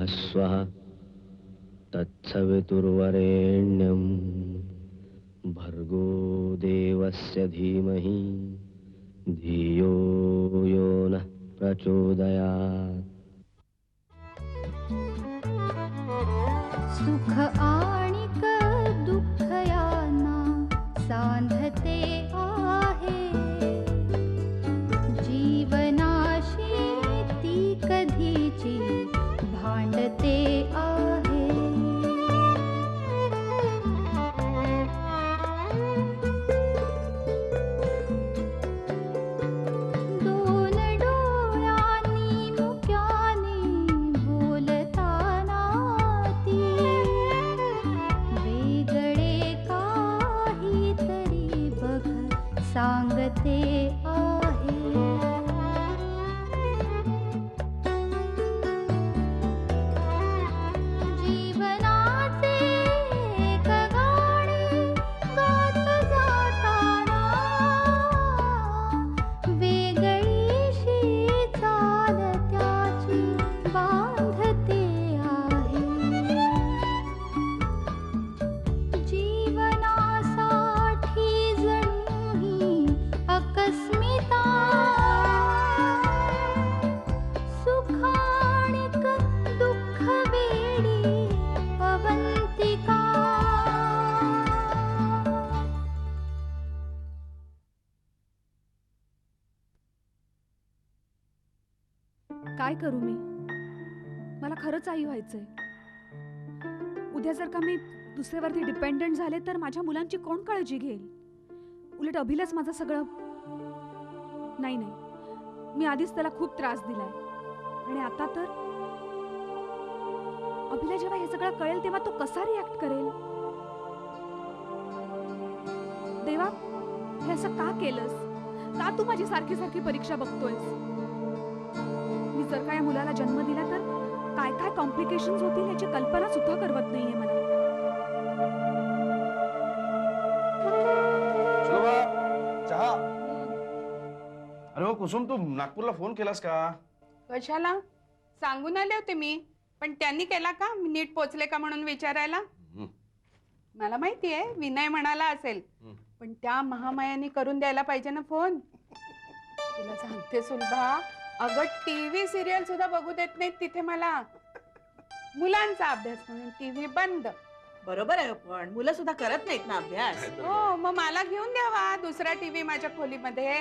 स्वः तत्सवितुर्वरेण्यं भर्गो देवस्य धीमहि धियो यो नः प्रचोदयात्. सुख आणिक दुःख यांना सांधते आहे. जीवनाशी ती कधीची भांडते आहे. दोन डोळ्यांनी मुक्याने बोलताना ती वेगळे काहीतरी बघ सांगते आहे. जीवनाचे एक गाणे गात जाताना वेगळीशी चाल त्याची बांधते आहे. जीवनासाठी जणू ही अकस्मिता सुखाणिक दुःख वेडी अवंतिका. काय करू मी? मला खरंच आई व्हायचंय. उद्या जर का मी दुसऱ्यावरती डिपेंडंट झाले तर माझ्या मुलांची कोण काळजी घेईल? उलट अभिलाच माझं सगळं. नाही नाही, मी आधीच त्याला खूप त्रास दिलाय आणि आता तर अभिला जेव्हा हे सगळं कळेल तेव्हा तो कसा रिॲक्ट करेल? देवा, हे असं का केलंस? का तू माझी सारखी सारखी परीक्षा बघतोयस? मी जर का या मुलाला जन्म दिला तर काय काय कॉम्प्लिकेशन्स होतील याची कल्पना सुद्धा करवत नाहीये मला. शोभा, चहा. अरे हो कुसुम, तू नागपूरला फोन केलास का? कशाला? सांगून आले होते मी, पण त्यांनी केला का मी नीट पोचले का म्हणून विचारायला? मला माहितीये विनय म्हणाला असेल, पण त्या महामायाने करून द्यायला पाहिजे ना फोन. तुला सांगते सुलभा, अगं टीव्ही सिरियल सुद्धा बघू देत नाहीत तिथे मला. मुलांचा अभ्यास म्हणून टीव्ही बंद. बरोबर आहे, पण मुलं सुद्धा करत नाहीत ना अभ्यास. हो, मग मला घेऊन द्यावा दुसरा टीव्ही माझ्या खोलीमध्ये.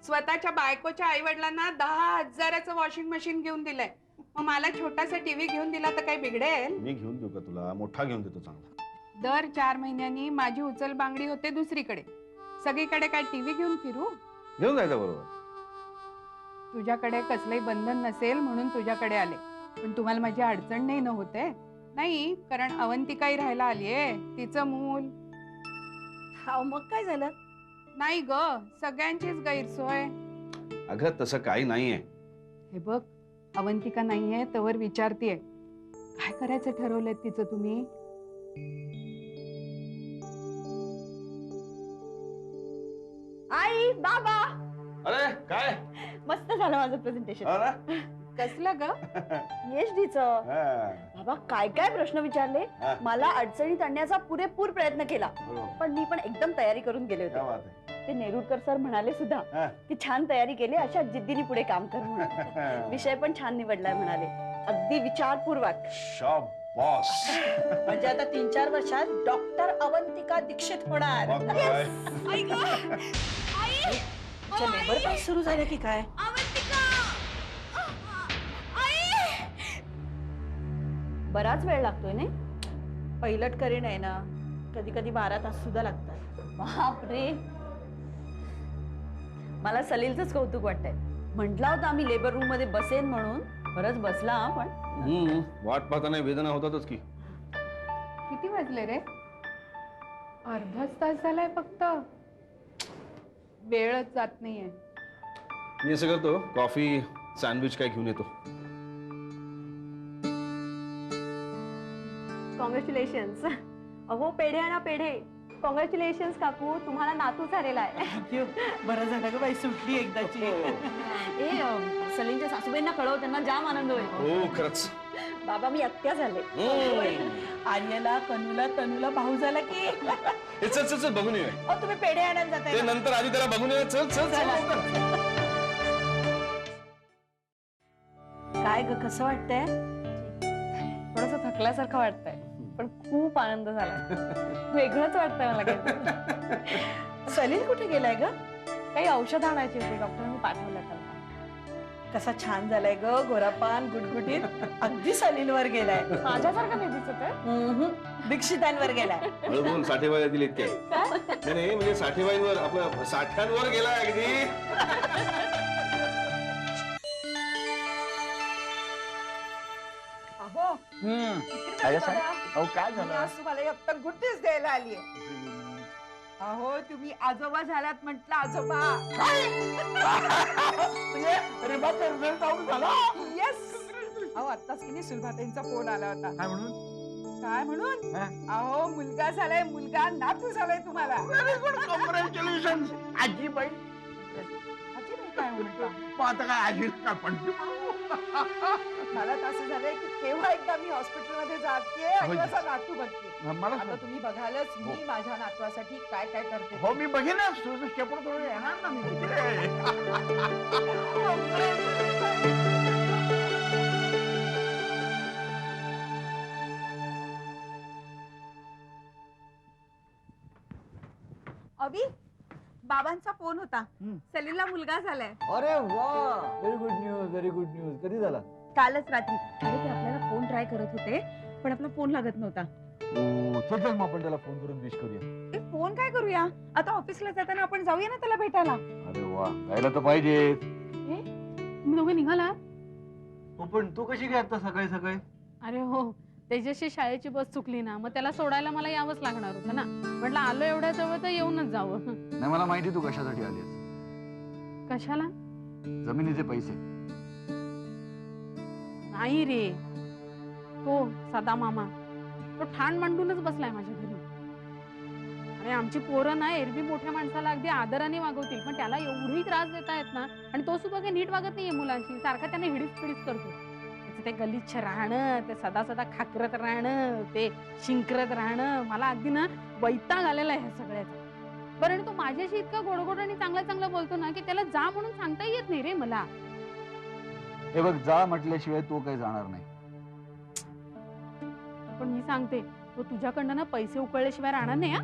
स्वतःच्या बायकोच्या आई वडिलांना 10,000चं वॉशिंग मशीन घेऊन दिलंय, मग मला छोटासा टीव्ही घेऊन दिला तर काही बिघडेल? मी घेऊन देऊ का तुला? मोठा घेऊन देतो चांगला. दर 4 महिन्यांनी माझी उचल बांगडी होते दुसरीकडे. सगळीकडे काय टीव्ही घेऊन फिरू? घेऊन जायचं बरोबर. तुझ्याकडे कसलंही बंधन नसेल म्हणून तुझ्याकडे आले, पण तुम्हाला माझी अडचण नाही न होते? नाही, कारण अवंतिकाही राहायला आलीये, तिचं मूल. हा, मग काय झालं? नाही ग, सगळ्यांचीच गैरसोय. अगं तसं काही नाहीये. हे बघ, अवंतिका नाहीये तवर विचारतीये, काय करायचं ठरवलंय तिचं तुम्ही? आई, बाबा, अरे काय? मस्त झालं माझं प्रेझेंटेशन. कसलं ग? PhDचं. बाबा काय काय प्रश्न विचारले, मला अडचणीत आणण्याचा पुरेपूर प्रयत्न केला, पण मी पण एकदम तयारी करून गेले होते. ते नेरुरकर सर म्हणाले सुद्धा की छान तयारी केली, अशा जिद्दीने पुढे काम कर म्हणून. विषय पण छान निवडलाय म्हणाले, अगदी विचारपूर्वक. शाबास. म्हणजे आता 3-4 वर्षात डॉक्टर अवंतिका दीक्षित होणार. लेबर पास सुरू झालं की काय? बराच वेळ लागतोय नाही? पैलट करीन आहे ना, कधी कधी 12 तास सुद्धा लागतात. बापरे, मला सलीलचंच कौतुक वाटतंय. म्हटलं होतं आम्ही लेबर रूम मध्ये बसेन म्हणून, बरंच बसला. पण वाट पाहताना वेदना होतातच की. किती वाजले रे? अर्धाच तास झालाय फक्त. वेळच जात नाहीये. मी असं करतो, कॉफी सँडविच काय घेऊन येतो. कॉंग्रॅच्युलेशन्स. अहो पेढे आणा पेढे. कॉंग्रॅच्युलेशन्स काकू, तुम्हाला नातू झालेला आहे. बरं झालं ग बाई, सुटली एकदाची. ए सलीलच्या सासूबाईंना कळव, त्यांना जाम आनंद होईल. हो खरंच. बाबा मी आत्या झाले. आर्याला कनूला तनूला भाऊ झाला की हे चल चल चल बघून येऊया. तुम्ही पेढे आणायला ते जाताय ना? नंतर आधी त्याला बघून येऊया. चल चल चल लवकर. काय ग कसं वाटतंय? थोडस थकल्यासारखं वाटतंय पण खूप आनंद झाला. वेगळंच वाटतंय मला काही. सलील कुठे गेलाय ग? काही औषध आणायची होती, डॉक्टरांनी पाठवलं त्याला. कसा छान झालाय ग, गोरापान गुटगुटीत. अगदी सलीलवर गेलाय. माझ्यासारखं नाही दिसत आहे. दीक्षितांवर गेलाय. बोलून साठेबाई दिले इतके नाही नाही, म्हणजे साठेबाईंवर आपलं साठ्यांवर गेला अगदी. अहो काय झालं? आज तुम्हाला आता गुड्डीच द्यायला आली. अहो तुम्ही आजोबा झालात म्हटलं. आजोबा येस. अहो आत्ताच की नाही सुलभाताईंचा फोन आला होता. काय म्हणून? काय म्हणून? हा? अहो मुलगा झालाय, मुलगा नातू झालाय तुम्हाला. कॉंग्रॅच्युलेशन आजीबाई. आजीबाई काय म्हणता? मग आता काय आजी का पण मला तर असं झालंय की केव्हा एकदा मी हॉस्पिटलमध्ये जाते आणि असा नातू बघते. मला आता तुम्ही बघालच मी माझ्या नातवासाठी काय काय करते. हो मी बघेनच तुझं शेपूट थोडं येणार ना मी तिकडे. अभि बाबांचा फोन होता. सलीलला मुलगा झालाय. अरे वा, very good news, very good news. कधी झाला? कालच रात्री. अरे ते आपल्याला फोन ट्राय करत होते पण आपला फोन लागत नव्हता. चल चल मग आपण त्याला फोन करून विश करूया. ते फोन काय करूया, आता ऑफिसला जाताना आपण जाऊया ना त्याला भेटायला. अरे वा, जायला तर पाहिजे. तुम्ही दोघे निघाला? पण तू कशी काय आता सकाळी सकाळी? अरे हो, तेजसची शाळेची बस चुकली ना, मग त्याला सोडायला मला यावंच लागणार होतं ना. म्हटलं आलो एवढ्या जवळ तर येऊनच जावं. नाही मला माहिती तू कशासाठी आलीस. कशाला? जमिनीचे पैसे. नाही रे, तो सदा मामा तो ठाण मांडूनच बसलाय माझ्या घरी. अरे आमची पोरं ना एरवी मोठ्या माणसाला अगदी आदराने वागवतील, पण त्याला एवढी त्रास देता येत ना. आणि तो सुद्धा काही नीट वागत नाहीये मुलांशी. सारखा त्याने हिडीस पिडीस करतो. ते गलिच्छ राहणं, ते सदा सदा खाकरत राहणं, ते शिंकरत राहणं, मला अगदी ना वैताग आलेला आहे ह्या सगळ्याचा. बरं तो माझ्याशी इतका गोडगोड आणि चांगला चांगला बोलतो ना की त्याला जा म्हणून सांगता येत नाही रे मला. हे बघ, जा म्हटल्याशिवाय तो काही जाणार नाही. पण मी सांगते, तो तुझ्याकडनं ना पैसे उकळल्याशिवाय राहणार नाही.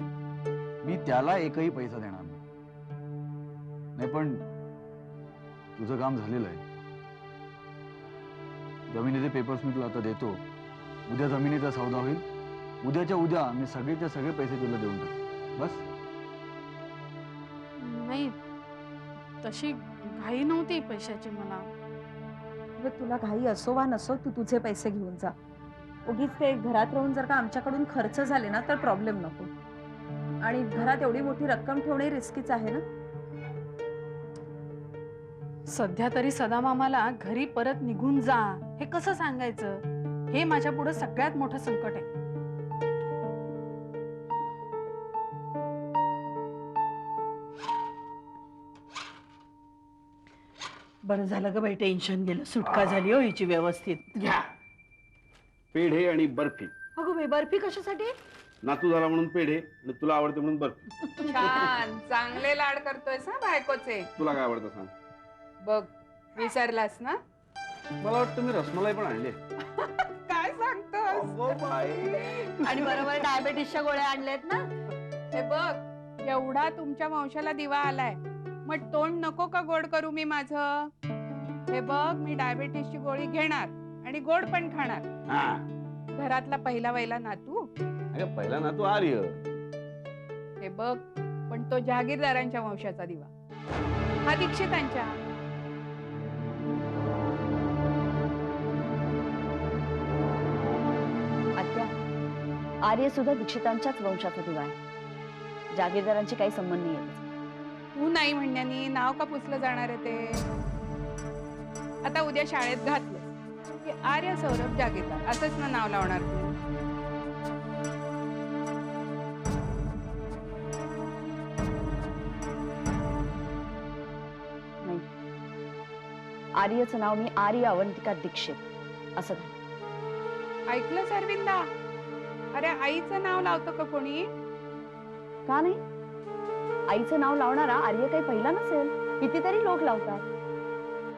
मी त्याला एकही पैसा देणार नाही. पण तुझं काम झालेलं आहे. जमिनीचे पेपर्स मी तुला आता देतो. उद्या जमिनीचा सौदा होईल. उद्याच्या उद्या मी सगळेच्या सगळे पैसे तुला देऊन टाक. बस. नाही, तशी घाई नव्हती पैशाची मला. तुला घाई असो वा नसो, तू तुझे पैसे घेऊन जा. उगीच ते घरात राहून जर का आमच्याकडून खर्च झाले ना तर प्रॉब्लेम नको. आणि घरात एवढी मोठी रक्कम ठेवणे रिस्कीच आहे ना. सध्या तरी सदा मामाला घरी परत निघून जा हे कसं सांगायचं, हे माझ्या पुढे सगळ्यात मोठं संकट आहे. बरं झालं ग बाई, टेन्शन गेलं, सुटका झाली हो हिची व्यवस्थित. घ्या पेढे आणि बर्फी. अगो बाई, बर्फी कशासाठी? नातू झाला म्हणून पेढे आणि तुला आवडते म्हणून बर्फी. छान, चांगले लाड करतोयस ना बायकोचे. तुला काय आवडतं सांग. बघ, विसरलास ना. मला वाटतं मी रसमलाई पण आणली. काय सांगतोस? आणि बरोबर डायबेटीसच्या गोळ्या आणल्यात ना. हे बघ, एवढा तुमच्या वंशाला दिवा आलाय, मग तोंड नको का गोड करू मी माझं. हे बघ, मी डायबेटीसची गोळी घेणार आणि गोड पण खाणार. घरातला पहिला वैला नातू. अगं पहिला नातू आर्य. हे बघ, पण तो जहागीरदारांच्या वंशाचा दिवा, हा दीक्षितांच्या. आत्या, आर्य सुद्धा दीक्षितांच्याच वंशाचा दिवा आहे. जागीरदारांची काही संबंध नाही आहे. तू नाही म्हणण्यानी नाव का पुसलं जाणार आहे ते. आता उद्या शाळेत घातलं की आर्य सौरभ जागीरदार असंच ना नाव लावणार तू. नाही, आर्यचं नाव मी आर्य अवंतिका दीक्षित असं घाल. ऐकलंस अरविंदा? अरे आईचं नाव लावतं का कोणी? का नाही? आईचं नाव लावणारा आर्य काही पहिला नसेल, कितीतरी लोक लावतात.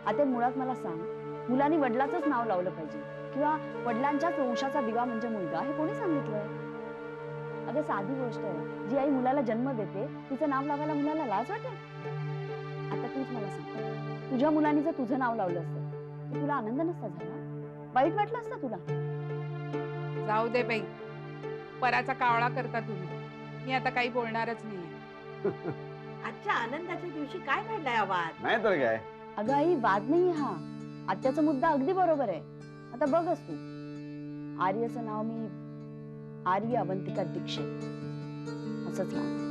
आता मुळात मला सांग, मुलांनी वडिलाचंच नाव लावलं पाहिजे किंवा वडिलांच्याच वंशाचा दिवा म्हणजे मुलगा, हे कोणी सांगितलं? अगं साधी गोष्ट आहे, जी आई मुलाला जन्म देते तिचं नाव लावायला मुलाला लाज वाटेल? आता तूच मला सांग, तुझ्या मुलांनी जर तुझं नाव लावलं असतं तर तुला आनंद नसता झाला? वाईट वाटलं असतं तुला? जाऊ दे बाई, पराचा कावळा करता तुम्ही. मी आता काही बोलणारच नाहीये. आजच्या आनंदाच्या दिवशी काय घडलाय आवाज? नाही तर काय. अगं आई, वाद नाही हा. आत्याचा मुद्दा अगदी बरोबर आहे. आता बघच तू, आर्यचं नाव मी आर्य अवंतिका दीक्षित असंच लाव.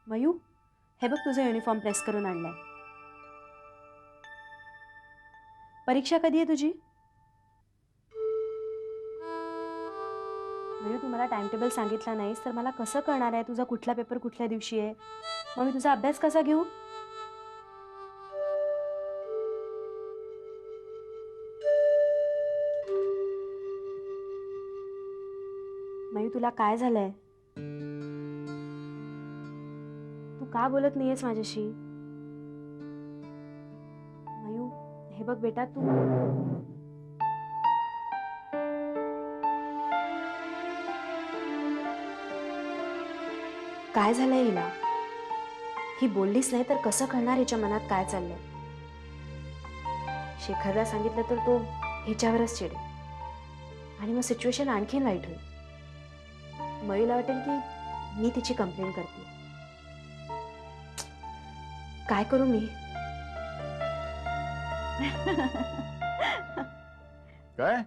मयू, हे बघ तुझा युनिफॉर्म प्रेस करून आणलाय. परीक्षा कधी आहे तुझी? मयू, तू मला टाइम टेबल सांगितला नाहीस तर मला कसं कळणार आहे तुझा कुठला पेपर कुठल्या दिवशी आहे? मग मी तुझा अभ्यास कसा घेऊ? मयू, तुला काय झालंय? तू का बोलत नाहीयेस माझ्याशी? मयू, हे बघ बेटा, तू काय झालंय हिला? ही बोललीच नाही तर कसं कळणार हिच्या मनात काय चाललंय? शेखरला सांगितलं तर तो हिच्यावरच चिडेल आणि मग सिच्युएशन आणखीन वाईट होईल. मयूला वाटेल की मी तिची कंप्लेंट करते. काय करू मी? काय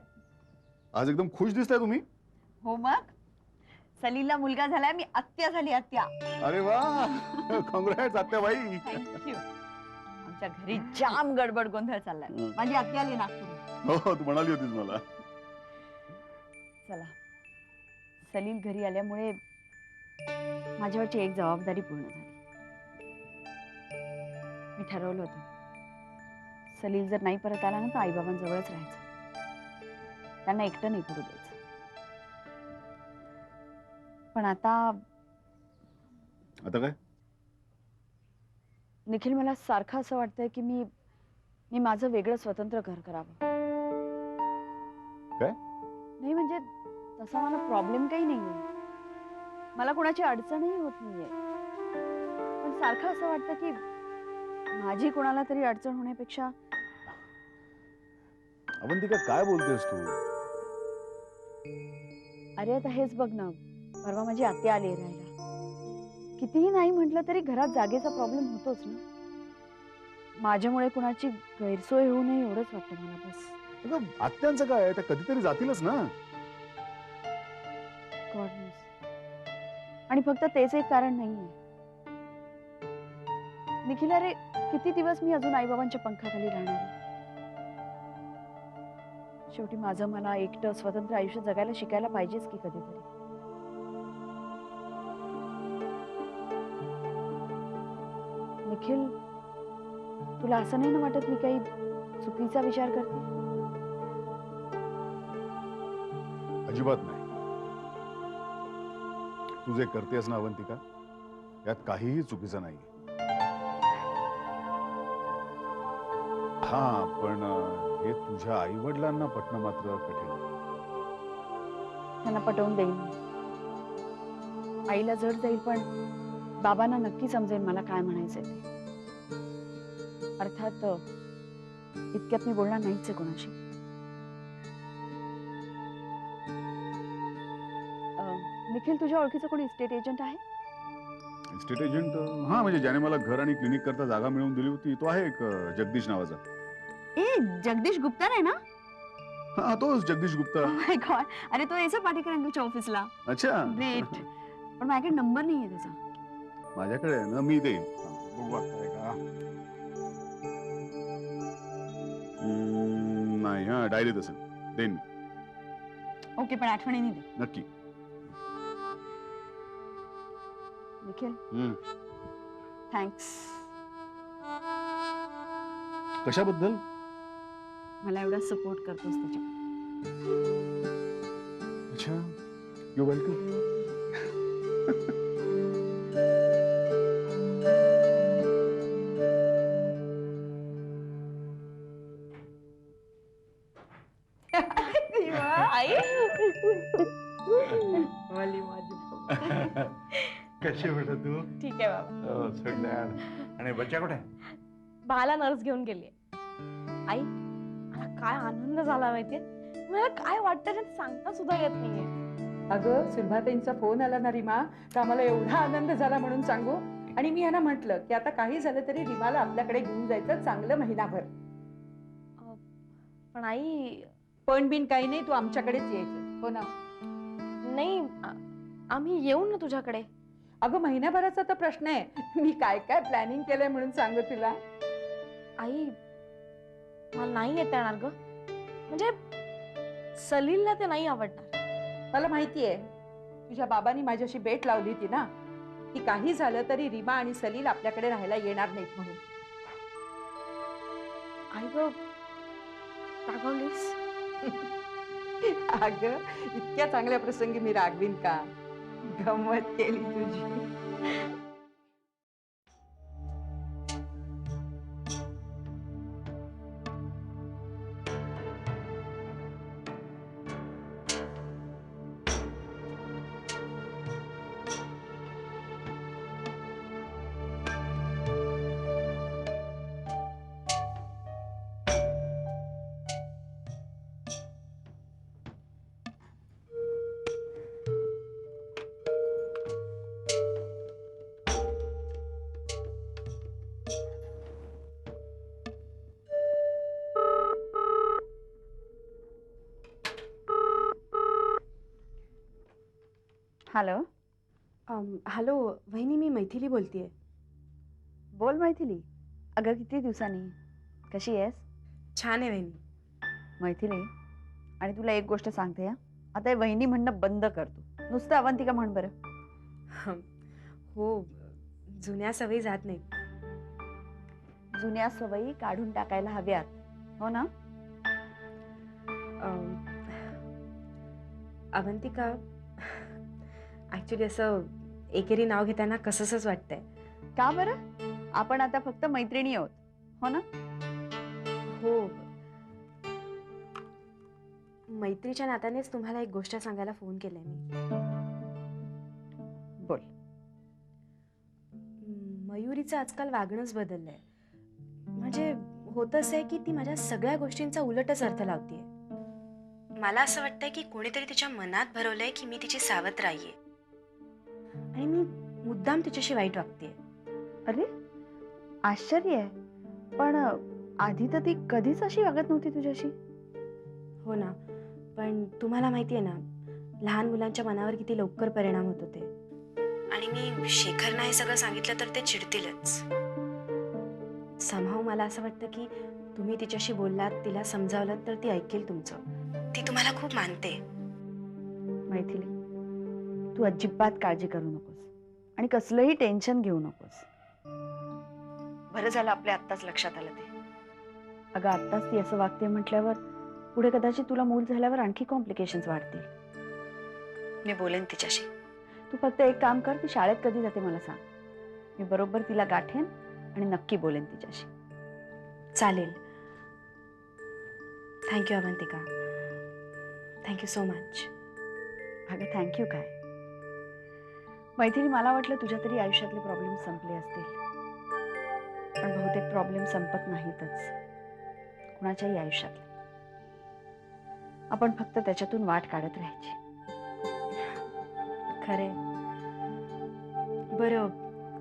आज एकदम खुश दिसताय तुम्ही? हो मग, सलीलला मुलगा झालाय, मी आत्या झाली, आत्या. अरे वा, कॉंग्रॅट्स आत्याबाई. थँक्यू. आमच्या घरी जाम गडबड गोंधळ चाललाय. माझी आत्या आली नागपूर. हो, तू म्हणाली होतीस मला. चला, सलील घरी आल्यामुळे माझ्यावरची एक जबाबदारी पूर्ण झाली. मी ठरवलं होतं, सलील जर नाही परत आला ना तर आईबाबांजवळच राहायचं, त्यांना एकटं नाही पडू द्यायचं. पण आता काय? निखिल, मला सारखं असं वाटतंय की मी माझं वेगळं स्वतंत्र घर करावं. काय? नाही म्हणजे तसा मला प्रॉब्लेम काही नाहीये, मला कोणाची अडचणही होत नाहीये, पण सारखं असं वाटतं की माझी कोणाला तरी अडचण होण्यापेक्षा. अवंतिका, काय बोलतेस तू? अरे आता हेच बघ ना, परवा माझी आत्या आली राहायला. कितीही नाही म्हटलं तरी घरात जागेचा प्रॉब्लेम होतोच ना. माझ्यामुळे कुणाची गैरसोय होऊ नये एवढंच वाटतं मला बस. अगं, आत्यांचं काय, त्या कधीतरी जातीलच ना. God knows. आणि फक्त तेच एक कारण नाहीये निखिल. अरे किती दिवस मी अजून आईबाबांच्या पंखाखाली राहणार आहे? शेवटी माझं मला एकटं स्वतंत्र आयुष्य जगायला शिकायला पाहिजेच की कधीतरी. निखिल, तुला असं नाही ना वाटत मी काही चुकीचा विचार करते? अजिबात नाही. तू जे करतेस ना अवंतिका, यात काहीही चुकीचं नाही. हा, पण हे तुझ्या आई वडिलांना पटणं मात्र कठीण आहे. त्यांना पटवून देईन. आईला जड जाईल पण बाबांना नक्की समजेल मला काय म्हणायचंय ते. अर्थात इतक्यात मी बोलणार नाहीच आहे कोणाशी. निखिल, तुझ्या ओळखीचं कोणी इस्टेट एजंट आहे? Estate agent? हा, म्हणजे ज्याने मला घर आणि क्लिनिक करता जागा मिळवून दिली होती तो आहे एक जगदीश नावाचा. जगदीश गुप्ता आहे ना? हा, तोच जगदीश गुप्ता. माय गॉड, अरे तो यायचा पाटेकर अंकलच्या ऑफिसला. अच्छा, ग्रेट. पण माझ्याकडे नंबर नाहीये त्याचा. माझ्याकडे आहे ना, मी देईन. बघू आता आहे का. नाही, हा, डायरीत असेल, देईन मी. ओके, पण आठवणीने दे. नक्की. निखिल हम्म. थँक्स. कशाबद्दल? मला एवढा सपोर्ट करतोस त्याच्या. अच्छा, यू वेलकम. आई कशी बेटा तू? ठीक आहे बाबा. Oh, so glad. आणि बच्चा कुठे? बाला नर्स घेऊन गेली. आई मला काय आनंद झाला माहितीये. मला काय वाटतं ते सांगता सुद्धा येत नाहीये. अगं सुलभाताईंचा फोन आला ना रीमा, तर आम्हाला एवढा आनंद झाला म्हणून सांगू. आणि मी यांना म्हटलं की आता काही झालं तरी रीमाला आपल्याकडे घेऊन जायचं चांगलं महिनाभर. पण आई पण बिन काही नाही, तू आमच्याकडेच यायचं. हो ना? नाही आम्ही येऊ ना तुझ्याकडे. अगं महिन्याभराचा तर प्रश्न आहे. मी काय काय प्लॅनिंग केलंय म्हणून सांगू तुला. आई मला नाही येता येणार ग. म्हणजे सलीलला ते नाही आवडणार. मला माहितीये तुझ्या बाबांनी माझ्याशी बेट लावली होती ना, की काही झालं तरी रीमा आणि सलील आपल्याकडे राहायला येणार नाहीत म्हणून. आई ग रागवलीस? अगं इतक्या चांगल्या प्रसंगी मी रागवीन का? गंमत केली तुझी. हॅलो. हॅलो वहिनी, मी मैथिली बोलतेय. बोल मैथिली. अगं किती दिवसांनी. कशी आहेस? छान आहे वहिनी. मैथिली, आणि तुला एक गोष्ट सांगते हा, आता हे वहिनी म्हणणं बंद करतो. नुसतं अवंतिका म्हण बरं. हो, जुन्या सवयी जात नाहीत. जुन्या सवयी काढून टाकायला हव्यात, हो ना? अवंतिका, ऍक्च्युली असं एकेरी नाव घेताना कसंच वाटतंय. का बरं? आपण आता फक्त मैत्रिणी आहोत, हो ना? हो, मैत्रीच्या नात्यानेच तुम्हाला एक गोष्ट सांगायला फोन केलाय मी. बोल. मयुरीचं आजकाल वागणंच बदललंय. म्हणजे होतं असं आहे की ती माझ्या सगळ्या गोष्टींचा उलटच अर्थ लावतीये. मला असं वाटतंय की कोणीतरी तिच्या मनात भरवलंय की मी तिची सावत्र आहे आणि मी मुद्दाम तिच्याशी वाईट वागतेय. अरे आश्चर्य आहे. पण आधी तर ती कधीच अशी वागत नव्हती तुझ्याशी. हो ना, पण तुम्हाला माहितीये ना, लहान मुलांच्या मनावर किती लवकर परिणाम होत होते. आणि मी शेखरना हे सगळं सांगितलं तर ते चिडतीलच. समहाव मला असं वाटतं की तुम्ही तिच्याशी बोललात, तिला समजावलं तर ती ऐकेल तुमचं. ती तुम्हाला खूप मानते. मैथिली, तू अजिबात काळजी करू नकोस आणि कसलंही टेन्शन घेऊ नकोस. बरं झालं आपल्या आत्ताच लक्षात आलं ते. अगं आत्ताच ती असं वागते म्हटल्यावर पुढे कदाचित तुला मूल झाल्यावर आणखी कॉम्प्लिकेशन्स वाढतील. मी बोलेन तिच्याशी. तू फक्त एक काम कर, ती शाळेत कधी जाते मला सांग. मी बरोबर तिला गाठेन आणि नक्की बोलेन तिच्याशी. चालेल. Thank you Avantika. Thank you so much. अगं थँक्यू काय. मैथिली, मला वाटलं तुझ्या तरी आयुष्यातले प्रॉब्लेम संपले असतील, पण बहुतेक प्रॉब्लेम संपत नाहीतच कुणाच्याही आयुष्यातले. आपण फक्त त्याच्यातून वाट काढत राहायची. खरे. बरं,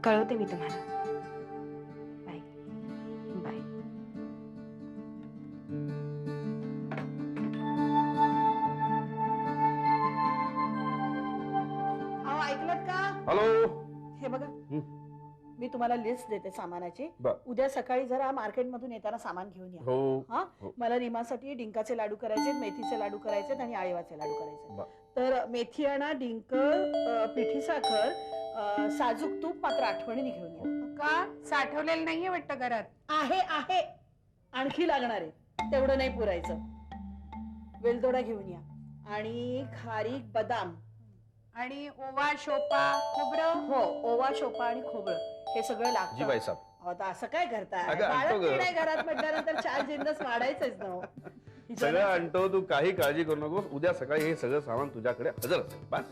कळवते मी तुम्हाला. Bye bye. ऐकलत का? हॅलो. हे बघा, मी तुम्हाला लिस्ट देते सामानाची. बर. उद्या सकाळी जरा मार्केट मधून येताना सामान घेऊन या. हो. हा, हो. मला रीमासाठी डिंकाचे लाडू करायचे, मेथीचे लाडू करायचे आणि आळीवाचे लाडू करायचे. तर मेथी आणा, डिंक, पिठी साखर साजूक तूप मात्र आठवणीने घेऊन या. का साठवलेलं नाहीये वाटतं घरात. आहे आहे आणखी लागणार आहे, तेवढं नाही पुरायचं. वेलदोडा घेऊन या आणि खारीक, बदाम आणि ओवा, शोपा, खोबरं. हो, ओवा, शोपा आणि खोबरं हे सगळं जी लागतं. बाईसाहेब. अहो, आता असं काय करताय? अगं, आणतो बाळंतीण गं. आहे घरात म्हटल्यानंतर 4 जिन्नस वाढायचंच ना हो. सगळं आणतो, तू काही काळजी करू नकोस. उद्या सकाळी हे सगळं सामान तुझ्याकडे हजर असेल. बस.